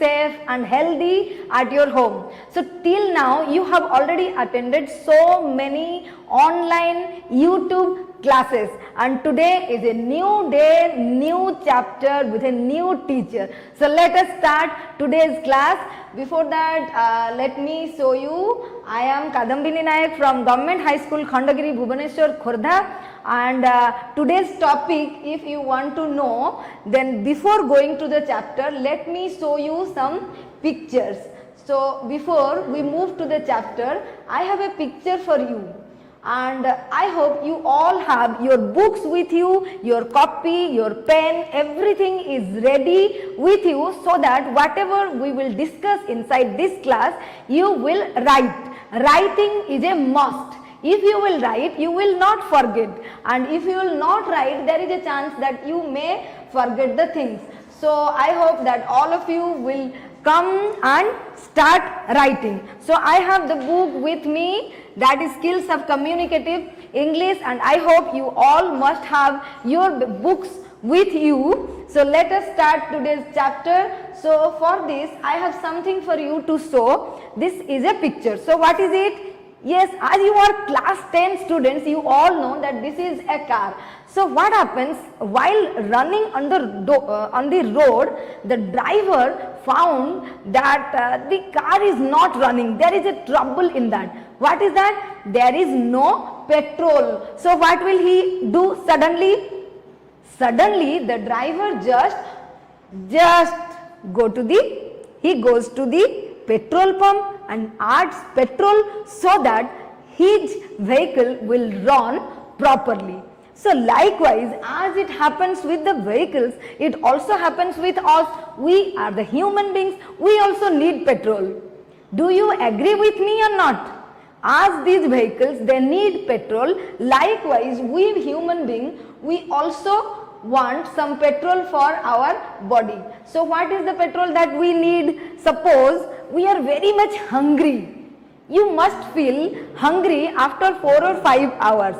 safe and healthy at your home. So till now you have already attended so many online YouTube classes, and today is a new day, new chapter with a new teacher. So let us start today's class. Before that, let me show you. I am Kadambini Nayak from Government High School, Khandagiri, Bhubaneswar, Khordha. And today's topic, if you want to know, then before going to the chapter, let me show you some pictures. So before we move to the chapter, I have a picture for you. And I hope you all have your books with you, your copy, your pen, everything is ready with you, so that whatever we will discuss inside this class, you will write. Writing is a must. If you will write, you will not forget, and if you will not write, there is a chance that you may forget the things. So I hope that all of you will come and start writing. So I have the book with me, that is Skills of Communicative English, and I hope you all must have your books with you. So let us start today's chapter. So for this, I have something for you to show. This is a picture. So what is it? Yes, as you are class 10 students, you all know that this is a car. So what happens while running on the road, the driver found that the car is not running. There is a trouble in that. What is that? There is no petrol. So what will he do suddenly? Suddenly the driver just goes to the petrol pump and adds petrol, so that his vehicle will run properly. So likewise, as it happens with the vehicles, it also happens with us. We are the human beings, we also need petrol. Do you agree with me or not? As these vehicles, they need petrol, likewise we human beings, we also want some petrol for our body. So what is the petrol that we need? Suppose we are very much hungry. You must feel hungry after 4 or 5 hours.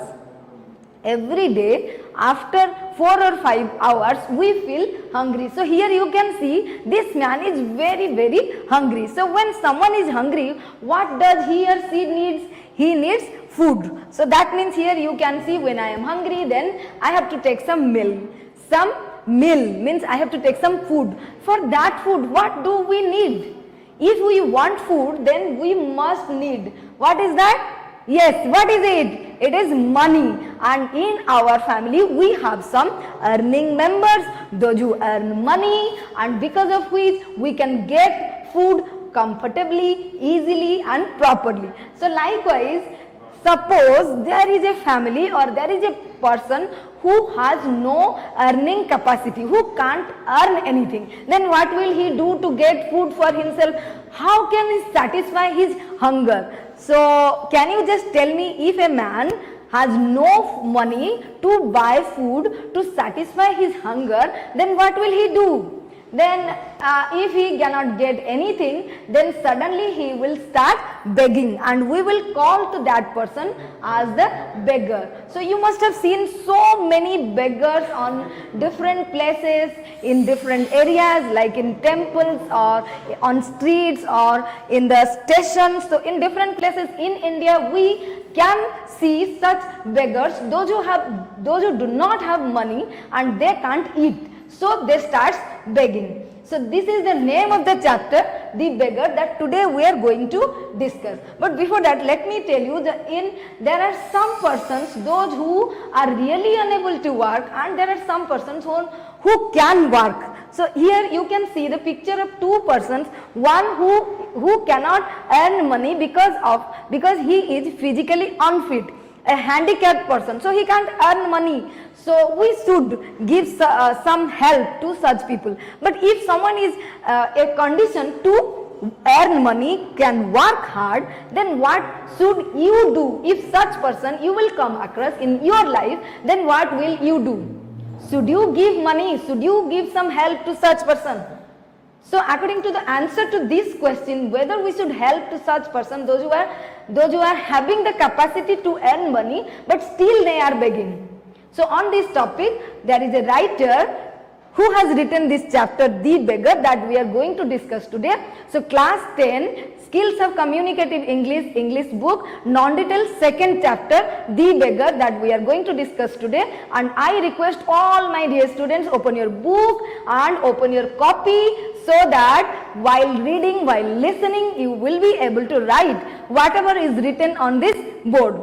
Every day after 4 or 5 hours we feel hungry. So here you can see this man is very hungry. So when someone is hungry, what does he or she needs? He needs food. So that means here you can see, when I am hungry, then I have to take some meal. Some meal means I have to take some food. For that food, what do we need? If we want food, then we must need. What is that? Yes, what is it? It is money. And in our family, we have some earning members, those who earn money, and because of which we can get food comfortably, easily and properly. So likewise, suppose there is a family or there is a person who has no earning capacity, who can't earn anything, then what will he do to get food for himself? How can he satisfy his hunger? So can you just tell me, if a man has no money to buy food to satisfy his hunger, then what will he do? Then if he cannot get anything, then suddenly he will start begging, and we will call to that person as the beggar. So you must have seen so many beggars on different places, in different areas, like in temples or on streets or in the stations. So in different places in India we can see such beggars, those who do not have money and they can't eat. So they start begging. So this is the name of the chapter, the beggar, that today we are going to discuss. But before that, let me tell you that there are some persons, those who are really unable to work, and there are some persons who can work. So here you can see the picture of two persons, one who cannot earn money because he is physically unfit, a handicapped person, so he can't earn money. So we should give some help to such people. But if someone is a condition to earn money, can work hard, then what should you do? If such person you will come across in your life, then what will you do? Should you give money? Should you give some help to such person? So according to the answer to this question, whether we should help to such person, those who are having the capacity to earn money but still they are begging. So on this topic, there is a writer Who has written this chapter, The Beggar, that we are going to discuss today? So class 10, Skills of Communicative English, English book, non-detailed second chapter, The Beggar, that we are going to discuss today. And I request all my dear students, open your book and open your copy, so that while reading, while listening, you will be able to write whatever is written on this board.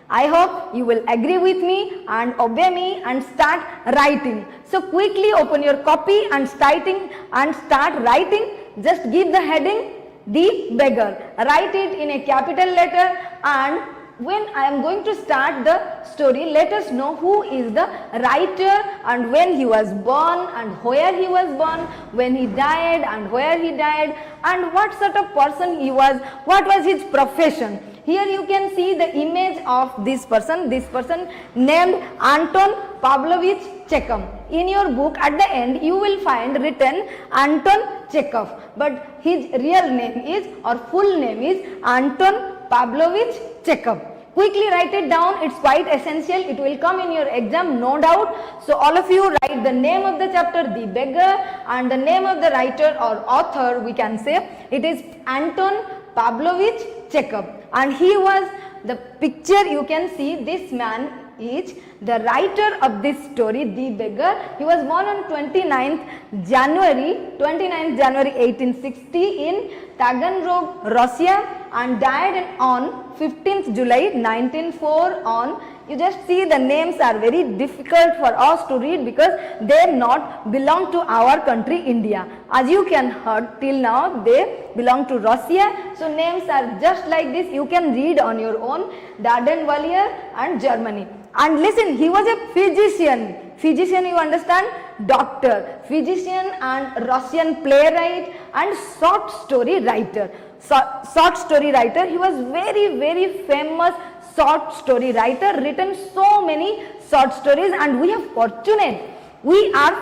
I hope you will agree with me and obey me and start writing. So quickly open your copy and start writing. Just give the heading, The Beggar. Write it in a capital letter, and when I am going to start the story, let us know who is the writer and when he was born and where he was born, when he died and where he died, and what sort of person he was, what was his profession. Here you can see the image of this person named Anton Pavlovich Chekhov. In your book at the end you will find written Anton Chekhov, but his real name is, or full name is, Anton Pavlovich Chekhov. Quickly write it down, it's quite essential, it will come in your exam, no doubt. So all of you write the name of the chapter, The Beggar, and the name of the writer or author, we can say it is Anton Pavlovich Chekhov. And he was, the picture you can see, this man is the writer of this story, The Beggar. He was born on 29th January 1860 in Taganrog, Russia, and died on 15th July 1904 on, you just see the names are very difficult for us to read because they not belong to our country India. As you can heard till now, they belong to Russia. So names are just like this, you can read on your own, Dardanvalier and Germany. And listen, he was a physician. Physician, you understand? Doctor, physician and Russian playwright and short story writer. Short story writer, he was very famous short story writer, written so many short stories, and we are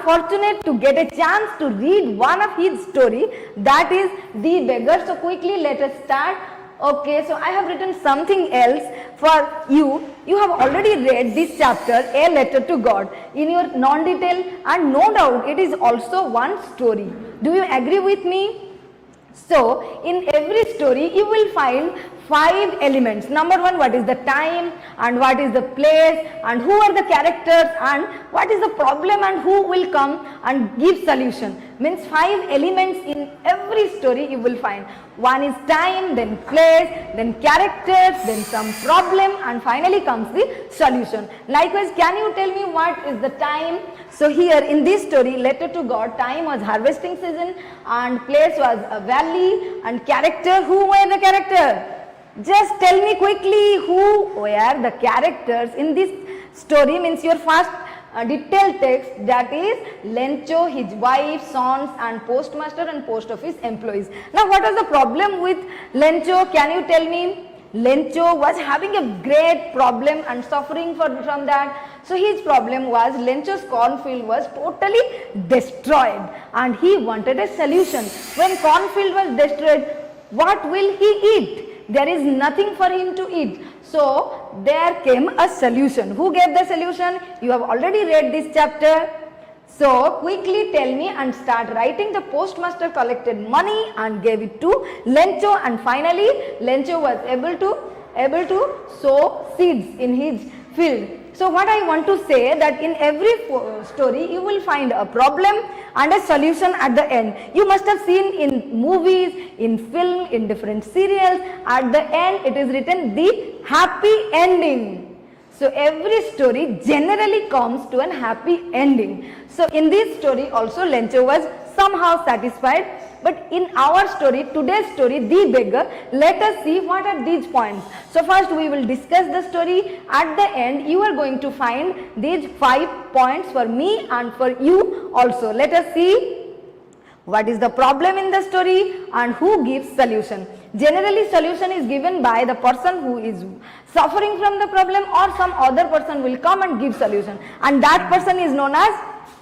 fortunate to get a chance to read one of his story, that is The Beggar. So quickly let us start. Okay, so I have written something else for you. You have already read this chapter, A Letter to God, in your non-detail, and no doubt it is also one story. Do you agree with me? So in every story you will find 5 elements. Number 1, what is the time and what is the place and who are the characters and what is the problem and who will come and give solution. Means 5 elements in every story you will find. One is time, then place, then characters, then some problem, and finally comes the solution. Likewise, can you tell me what is the time? So here in this story, Letter to God, time was harvesting season and place was a valley, and character, who were the character? Just tell me quickly who were the characters in this story. Means your first detailed text, that is Lencho, his wife, sons, and postmaster and post office employees. Now what was the problem with Lencho? Can you tell me? Lencho was having a great problem and suffering from that. So his problem was Lencho's cornfield was totally destroyed and he wanted a solution. When cornfield was destroyed, what will he eat? There is nothing for him to eat. So there came a solution. Who gave the solution? You have already read this chapter. So quickly tell me and start writing. The postmaster collected money and gave it to Lencho, and finally Lencho was able to sow seeds in his field. So what I want to say, that in every story you will find a problem and a solution at the end. You must have seen in movies, in film, in different serials, at the end it is written the happy ending. So every story generally comes to a happy ending. So in this story also Lencho was somehow satisfied. But in our story, today's story, The Beggar, let us see what are these points. So first we will discuss the story. At the end you are going to find these 5 points for me and for you also. Let us see what is the problem in the story and who gives solution. Generally solution is given by the person who is suffering from the problem, or some other person will come and give solution, and that person is known as,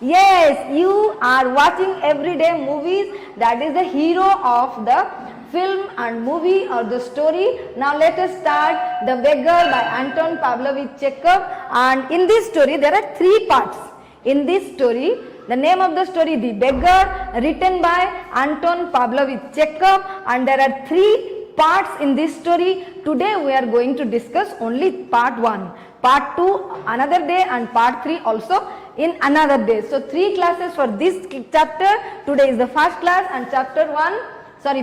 yes, you are watching everyday movies, that is the hero of the film and movie or the story. Now let us start The Beggar by Anton Pavlovich Chekhov. And in this story there are 3 parts. In this story The name of the story, The Beggar, written by Anton Pavlovich Chekhov, and there are 3 parts in this story. Today we are going to discuss only part 1. Part 2 another day and part 3 also in another day. So 3 classes for this chapter. Today is the first class and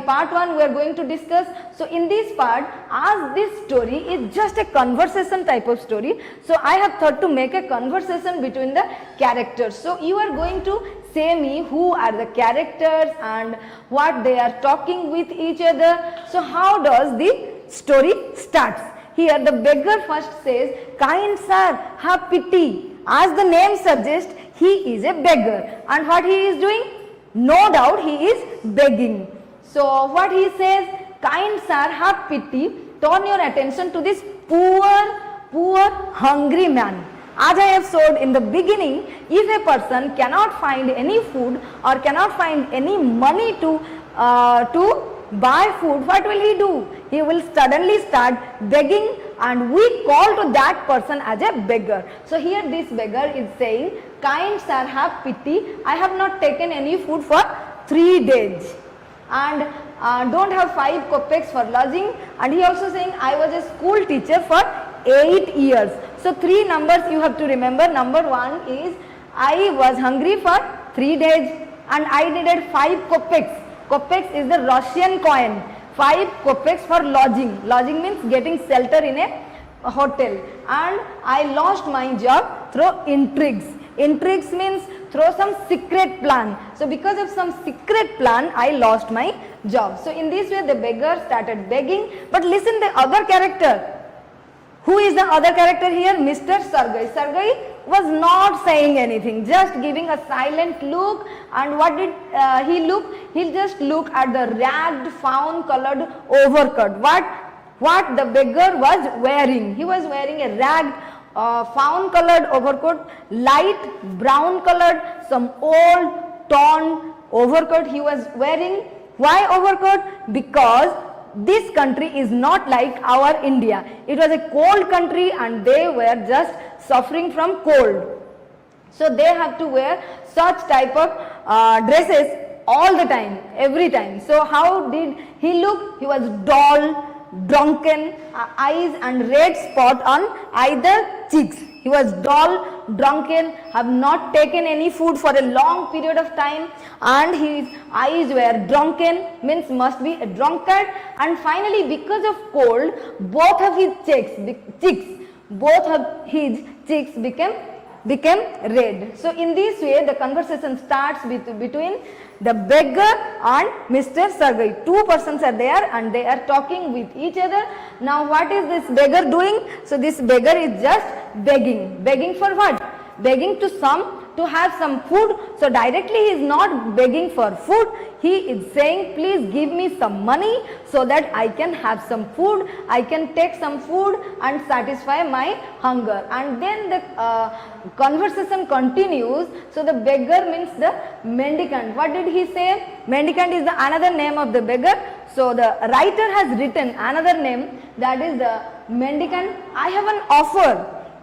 part 1 we are going to discuss. So in this part, as this story is just a conversation type of story, so I have thought to make a conversation between the characters. So you are going to say me who are the characters and what they are talking with each other. So how does the story starts? Here the beggar first says, "Kind sir, have pity." As the name suggests, he is a beggar, and what he is doing? No doubt he is begging. So what he says, "Kind sir, have pity, turn your attention to this poor hungry man." As I have showed in the beginning, if a person cannot find any food or cannot find any money to buy food, what will he do? He will suddenly start begging, and we call to that person as a beggar. So here this beggar is saying, "Kind sir, have pity, I have not taken any food for 3 days and don't have 5 kopecks for lodging." And he also saying, "I was a school teacher for 8 years. So 3 numbers you have to remember. Number 1 is I was hungry for 3 days and I needed 5 kopecks. Kopecks is the Russian coin. 5 kopecks for lodging. Lodging means getting shelter in a hotel. And I lost my job through intrigues. Intrigues means through some secret plan. So because of some secret plan, I lost my job." So in this way the beggar started begging. But listen the other character. Who is the other character here? Mr. Sergei. Sergei was not saying anything, just giving a silent look. And what did he look? He just looked at the ragged, fawn-colored overcoat. What the beggar was wearing? He was wearing a ragged, fawn-colored overcoat, light brown colored, some old, torn overcoat he was wearing. Why overcoat? Because this country is not like our India. It was a cold country and they were just suffering from cold. So they have to wear such type of dresses all the time, every time. So how did he look? He was dull, drunken, eyes and red spot on either cheeks. He was dull, drunken, have not taken any food for a long period of time, and his eyes were drunken, means must be a drunkard. And finally, because of cold, both of his cheeks became red. So in this way the conversation starts between the beggar and Mr. Sergei. 2 persons are there and they are talking with each other. Now what is this beggar doing? So this beggar is just begging. Begging for what? Begging to have some food. So directly he is not begging for food. He is saying, "Please give me some money so that I can have some food. I can take some food and satisfy my hunger." And then the conversation continues. So the beggar means the mendicant. What did he say? Mendicant is the another name of the beggar. So the writer has written another name, that is the mendicant. "I have an offer."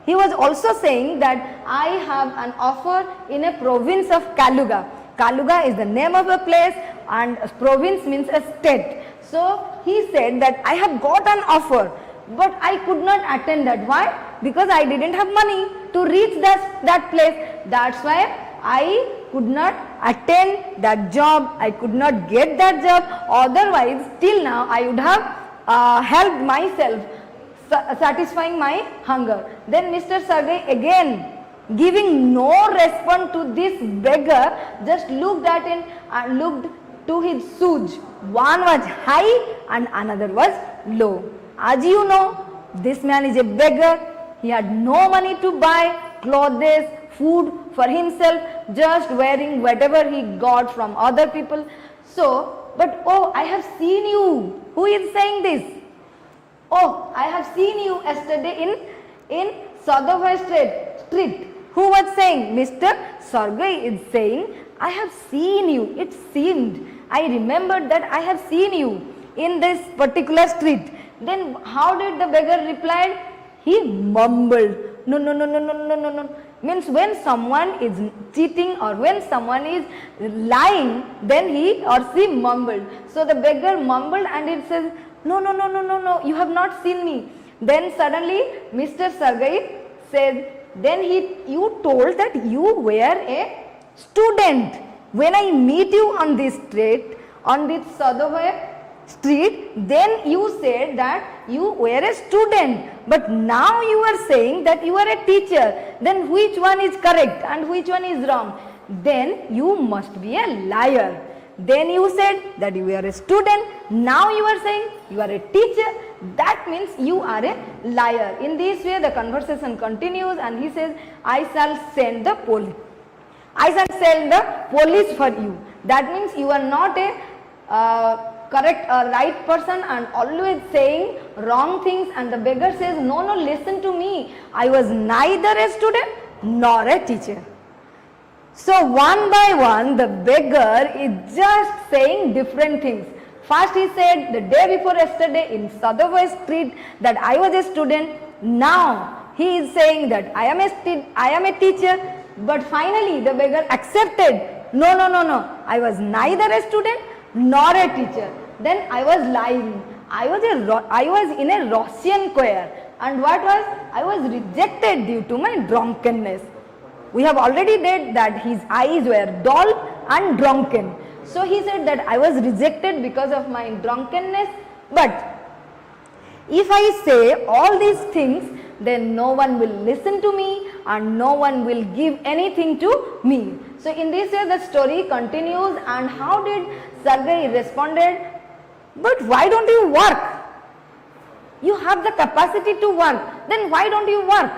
He was also saying that I have an offer in a province of Kaluga. Kaluga is the name of a place and province means a state. So he said that I have got an offer, but I could not attend that. Why? Because I didn't have money to reach that place. That's why I could not attend that job. I could not get that job. Otherwise, till now I would have helped myself, satisfying my hunger. Then Mr. Sergei again giving no response to this beggar, just looked at him and looked to his shoes. One was high and another was low. As you know, this man is a beggar. He had no money to buy clothes, food for himself, just wearing whatever he got from other people. So, but "Oh, I have seen you." Who is saying this? "Oh, I have seen you yesterday in Sadovai Street." Who was saying? Mr. Sergei is saying, "I have seen you. It seemed, I remembered that I have seen you in this particular street." Then how did the beggar reply? He mumbled, no, no, no, no, no, no, no, no. Means when someone is cheating or when someone is lying, then he or she mumbled. So the beggar mumbled and it says, no, no, no, no, no, no, you have not seen me. Then suddenly Mr. Sergei said, then you told that you were a student. When I meet you on this street, on this Sadovaya street, then you said that you were a student, but now you are saying that you are a teacher. Then which one is correct and which one is wrong? Then you must be a liar. Then you said that you are a student, now you are saying you are a teacher. That means you are a liar. In this way the conversation continues and he says, I shall send the police. I shall send the police for you. That means you are not a correct right person and always saying wrong things. And the beggar says, no, no, listen to me. I was neither a student nor a teacher. So one by one the beggar is just saying different things. First he said the day before yesterday in Sadovaya street that I was a student. Now he is saying that I am a teacher. But finally the beggar accepted, no, no, no, no, I was neither a student nor a teacher. Then I was lying. I was in a Russian choir. And what was? I was rejected due to my drunkenness. We have already read that his eyes were dull and drunken. So he said that I was rejected because of my drunkenness. But if I say all these things, then no one will listen to me and no one will give anything to me. So in this way the story continues. And how did Sergei responded? But why don't you work? You have the capacity to work. Then why don't you work?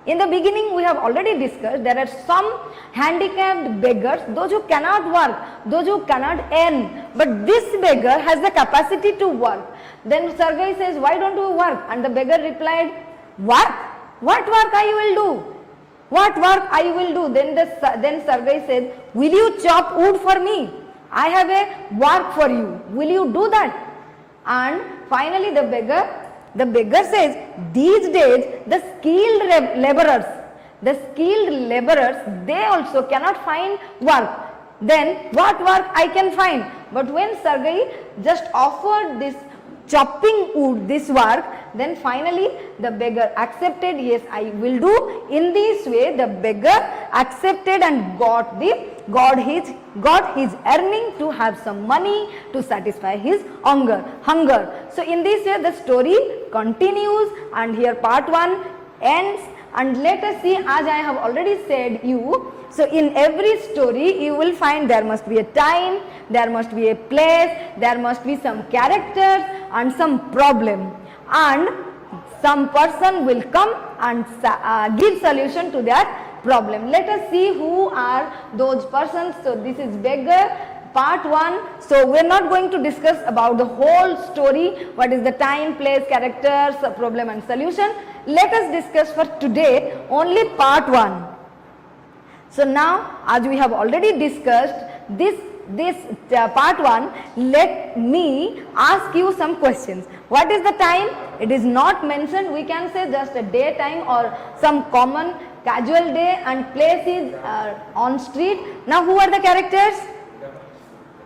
In the beginning we have already discussed there are some handicapped beggars, those who cannot work, those who cannot earn. But this beggar has the capacity to work. Then Sergei says, why don't you work? And the beggar replied, work? What work I will do? What work I will do? Then Sergei said, will you chop wood for me? I have a work for you. Will you do that? And finally the beggar says, these days the skilled laborers, they also cannot find work. Then what work I can find? But when Sergei just offered this chopping wood, this work, then finally the beggar accepted, yes, I will do. In this way the beggar accepted and got his earning to have some money to satisfy his hunger. So in this way the story continues and here part 1 ends. And let us see, as I have already said you, so in every story you will find there must be a time, there must be a place, there must be some characters and some problem, and some person will come and give solution to that problem. Let us see who are those persons. So this is beggar, part 1. So we are not going to discuss about the whole story, what is the time, place, characters, problem and solution. Let us discuss for today only part 1. So now, as we have already discussed this part 1, let me ask you some questions. What is the time? It is not mentioned. We can say just a day time or some common casual day, and place is on street. Now who are the characters?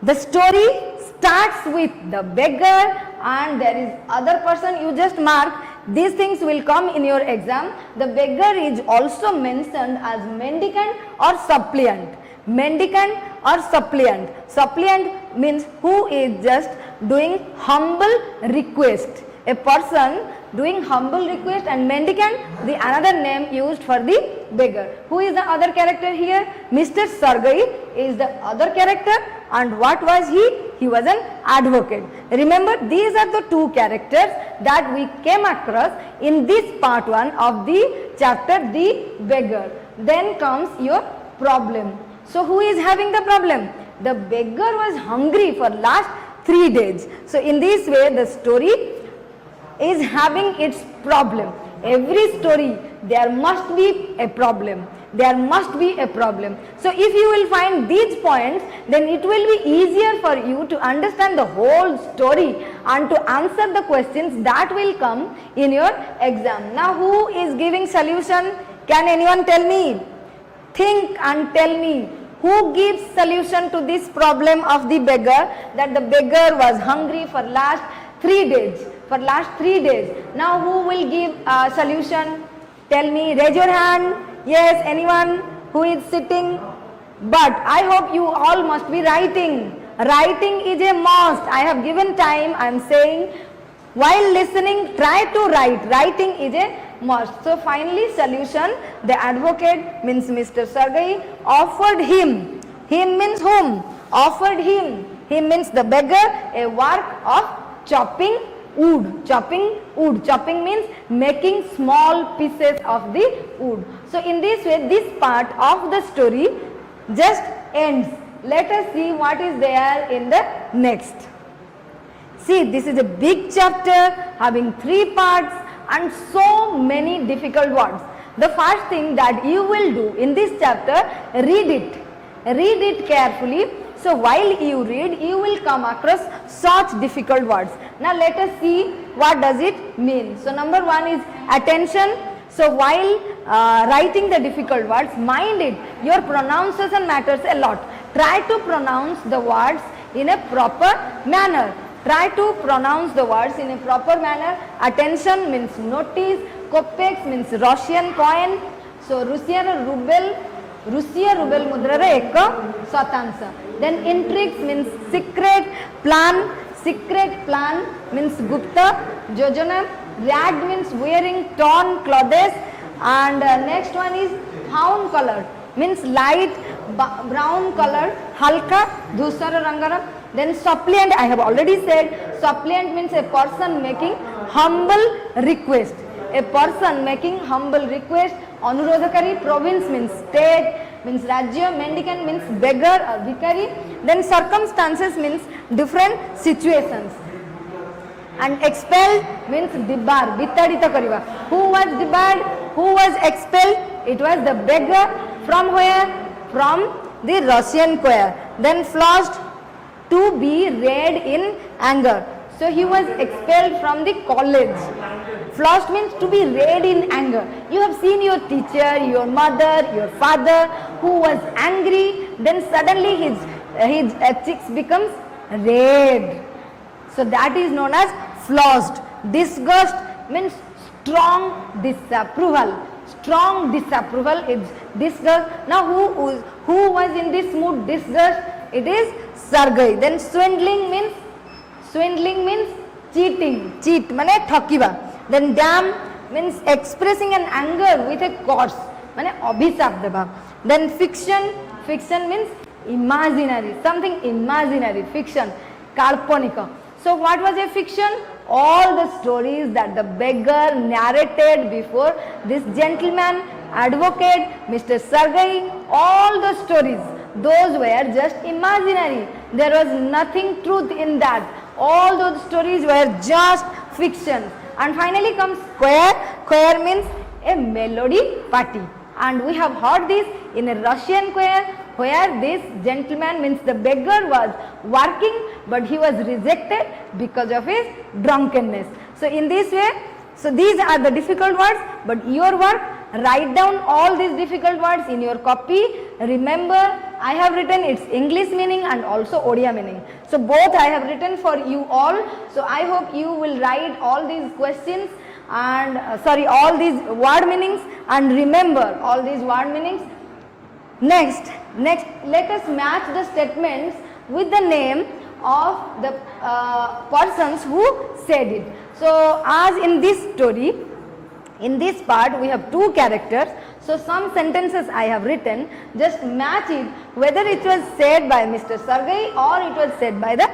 The story starts with the beggar and there is other person, you just mark. These things will come in your exam. The beggar is also mentioned as mendicant or suppliant. Mendicant or suppliant. Suppliant means who is just doing humble request. A person doing humble request, and mendicant, the another name used for the beggar. Who is the other character here? Mr. Sergei is the other character. And what was he? He was an advocate. Remember, these are the two characters that we came across in this part 1 of the chapter, the beggar. Then comes your problem. So who is having the problem? The beggar was hungry for last 3 days. So in this way the story is having its problem. Every story there must be a problem. There must be a problem. So if you will find these points, then it will be easier for you to understand the whole story and to answer the questions that will come in your exam. Now who is giving solution? Can anyone tell me? Think and tell me. Who gives solution to this problem of the beggar, that the beggar was hungry for last 3 days? For last 3 days. Now who will give a solution? Tell me, raise your hand. Yes, anyone who is sitting? But I hope you all must be writing. Writing is a must. I have given time. I am saying while listening, try to write. Writing is a must. So finally solution, the advocate means Mr. Sergei offered him. Him means whom? Offered him. Him means the beggar, a work of chopping wood. Chopping wood. Chopping means making small pieces of the wood. So in this way, this part of the story just ends. Let us see what is there in the next. See, this is a big chapter having 3 parts and so many difficult words. The first thing that you will do in this chapter, read it. Read it carefully. So while you read, you will come across such difficult words. Now let us see what does it mean. So number 1 is attention. So while writing the difficult words, mind it, your pronunciation matters a lot. Try to pronounce the words in a proper manner. Try to pronounce the words in a proper manner. Attention means notice. Kopeks means Russian coin. So Russian ruble mudra re ek satansa. Then intrigues means secret. Plan. Secret plan means Gupta. Jojana. Rag means wearing torn clothes. And next one is fawn color means light brown color. Halka dhusara rangara. Then suppliant, I have already said, suppliant means a person making humble request. A person making humble request. Anurodhakari, province means state, means rajya. Mendicant means beggar or vikari. Then circumstances means different situations. And expelled means debarred, bitadita kariba. Who was debarred? Who was expelled? It was the beggar. From where? From the Russian choir. Then flogged, to be read in anger. So he was expelled from the college. Flogged means to be read in anger. You have seen your teacher, your mother, your father who was angry, then suddenly his cheeks becomes red. So that is known as flogged. Disgust means strong disapproval. Strong disapproval is disgust. Now who was in this mood, disgust? It is Sergei. Then swindling means cheating. Cheat mane thakiba. Then damn means expressing an anger with a curse mane abhisap deba. Then fiction means imaginary, something imaginary. Fiction, kalpanika. So what was a fiction? All the stories that the beggar narrated before this gentleman, advocate, Mr. Sergei, all the stories, those were just imaginary. There was nothing truth in that. All those stories were just fiction. And finally comes choir. Choir means a melody party. And we have heard this in a Russian choir where this gentleman means the beggar was working but he was rejected because of his drunkenness. So in this way, so these are the difficult words, but your work, write down all these difficult words in your copy. Remember, I have written its English meaning and also Odia meaning. So both I have written for you all. So I hope you will write all these questions and all these word meanings and remember all these word meanings. Next, let us match the statements with the name of the persons who said it. So as in this story, in this part we have 2 characters. So some sentences I have written, just match it whether it was said by Mr. Sergei or it was said by the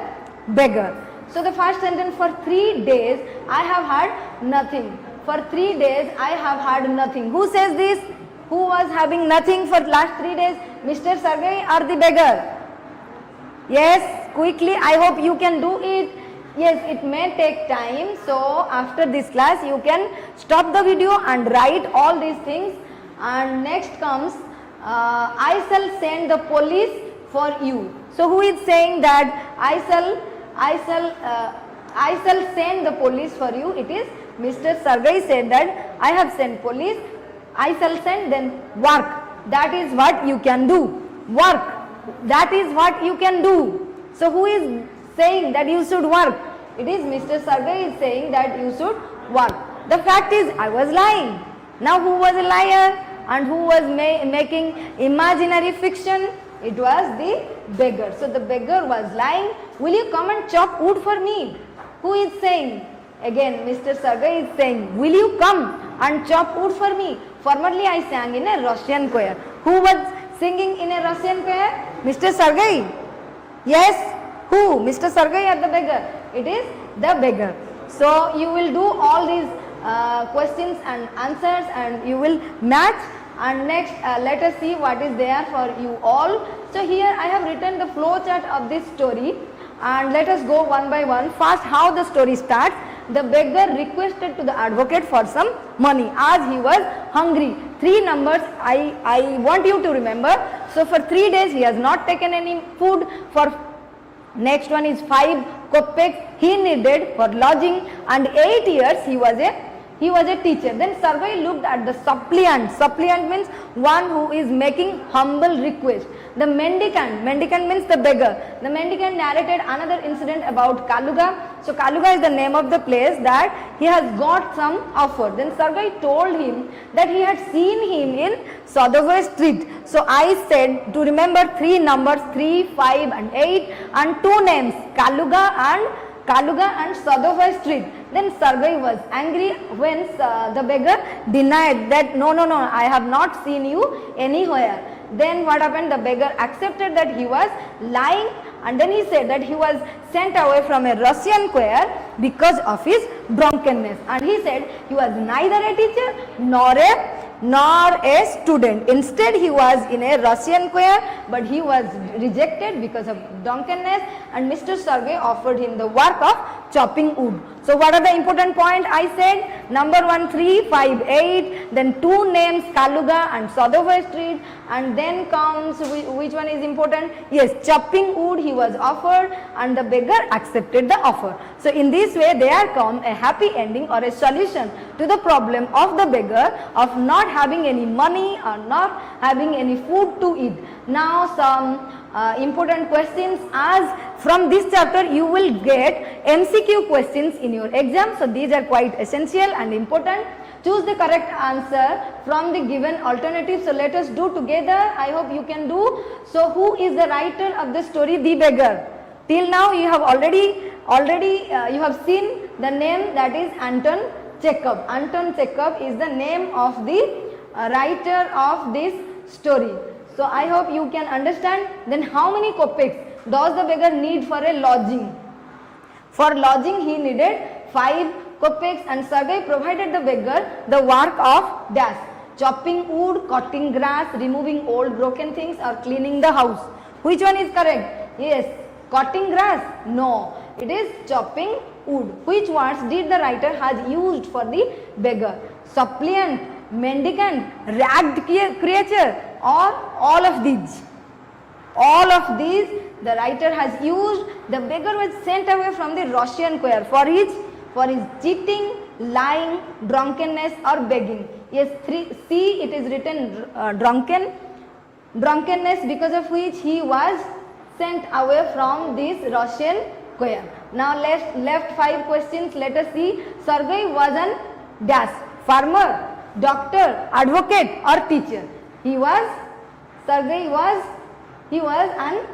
beggar. So the first sentence, for 3 days I have had nothing. For 3 days I have had nothing. Who says this? Who was having nothing for last 3 days? Mr. Sergei or the beggar? Yes, quickly, I hope you can do it. Yes, it may take time. So after this class you can stop the video and write all these things. And next comes, I shall send the police for you. So who is saying that I shall I shall send the police for you. It is Mr. Sergey said that I have sent police. I shall send them work. That is what you can do. Work. That is what you can do. So who is saying that you should work? It is Mr. Sergey is saying that you should work. The fact is I was lying. Now who was a liar and who was making imaginary fiction? It was the beggar. So the beggar was lying. Will you come and chop wood for me? Who is saying? Again Mr. Sergey is saying, will you come and chop wood for me? Formerly I sang in a Russian choir. Who was singing in a Russian choir? Mr. Sergey. Yes. Who? Mr. Sergey or the beggar? It is the beggar. So you will do all these questions and answers and you will match, and next let us see what is there for you all. So here I have written the flow chart of this story, and let us go one by one. First, how the story starts. The beggar requested to the advocate for some money as he was hungry. 3 numbers I want you to remember. So for 3 days he has not taken any food. For next one is 5 kopecks he needed for lodging, and 8 years he was a teacher. Then Sergey looked at the suppliant. Suppliant means one who is making humble request. The mendicant means the beggar. The mendicant narrated another incident about Kaluga. So Kaluga is the name of the place that he has got some offer. Then Sergey told him that he had seen him in Sadovaya street. So I said to remember 3 numbers, 3, 5 and 8, and 2 names, Kaluga and Sadovaya street. Then Sergey was angry when the beggar denied that no, I have not seen you anywhere. Then what happened? The beggar accepted that he was lying, and then he said that he was sent away from a Russian choir because of his drunkenness. And he said he was neither a teacher nor a student. Instead he was in a Russian choir, but he was rejected because of drunkenness, and Mr. Sergey offered him the work of chopping wood. So what are the important points I said? Number 1, 3, 5, 8, then 2 names, Kaluga and Sadovaya street, and then comes, which one is important? Yes, chopping wood he was offered, and the beggar accepted the offer. So in this way there come a happy ending or a solution to the problem of the beggar of not having any money or not having any food to eat. Now some important questions, as from this chapter you will get MCQ questions in your exam. So these are quite essential and important. Choose the correct answer from the given alternative. So let us do together. I hope you can do. So who is the writer of the story The Beggar? Till now you have already you have seen the name, that is Anton Chekhov. Anton Chekhov is the name of the writer of this story. So I hope you can understand. Then how many kopecks does the beggar need for a lodging? For lodging he needed 5 kopecks, and Sergey provided the beggar the work of dash: chopping wood, cutting grass, removing old broken things, or cleaning the house. Which one is correct? Yes, cutting grass? No, it is chopping wood. Which words did the writer has used for the beggar? Suppliant, mendicant, ragged creature, or all of these? All of these the writer has used. The beggar was sent away from the Russian choir for his cheating, lying, drunkenness or begging. Yes, C it is written drunkenness, because of which he was sent away from this Russian choir. Now left 5 questions. Let us see. Sergey was an dash: farmer, doctor, advocate or teacher. He was an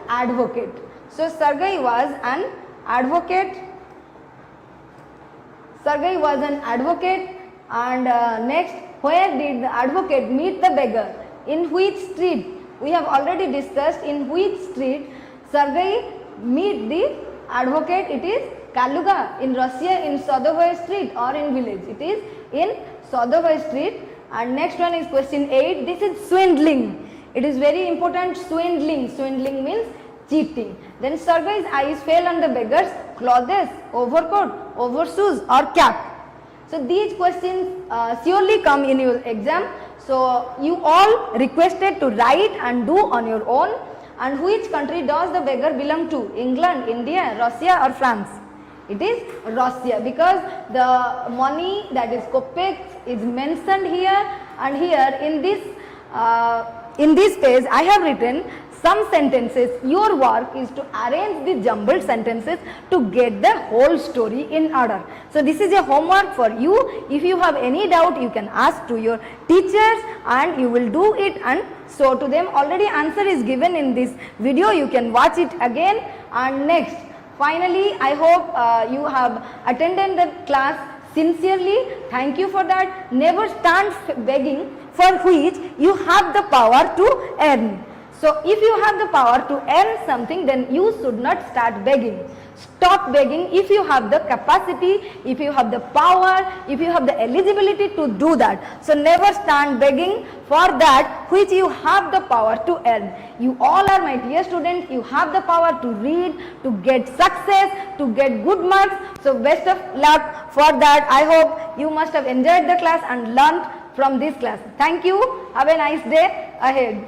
advocate. So Sergey was an advocate. Sergey was an advocate. And next, where did the advocate meet the beggar? In which street? We have already discussed in which street Sergey meet the advocate. It is Kaluga in Russia, in Sadovaya street, or in village. It is in Sadovaya street. And next one is question 8. This is swindling. It is very important. Swindling. Swindling means cheating. Then Sergey's eyes fell on the beggar's clothes, overcoat, overshoes or cap. So these questions surely come in your exam. So you all requested to write and do on your own. And which country does the beggar belong to? England, India, Russia or France? It is Russia, because the money, that is kopecks, is mentioned here, and here in this page I have written some sentences. Your work is to arrange the jumbled sentences to get the whole story in order. So this is a homework for you. If you have any doubt, you can ask to your teachers and you will do it and show to them. Already answer is given in this video. You can watch it again. And next, finally, I hope you have attended the class sincerely. Thank you for that. Never stand begging for which you have the power to earn. So if you have the power to earn something, then you should not start begging. Stop begging if you have the capacity, if you have the power, if you have the eligibility to do that. So never stand begging for that which you have the power to earn. You all are my dear students. You have the power to read, to get success, to get good marks. So best of luck for that. I hope you must have enjoyed the class and learned from this class. Thank you. Have a nice day ahead.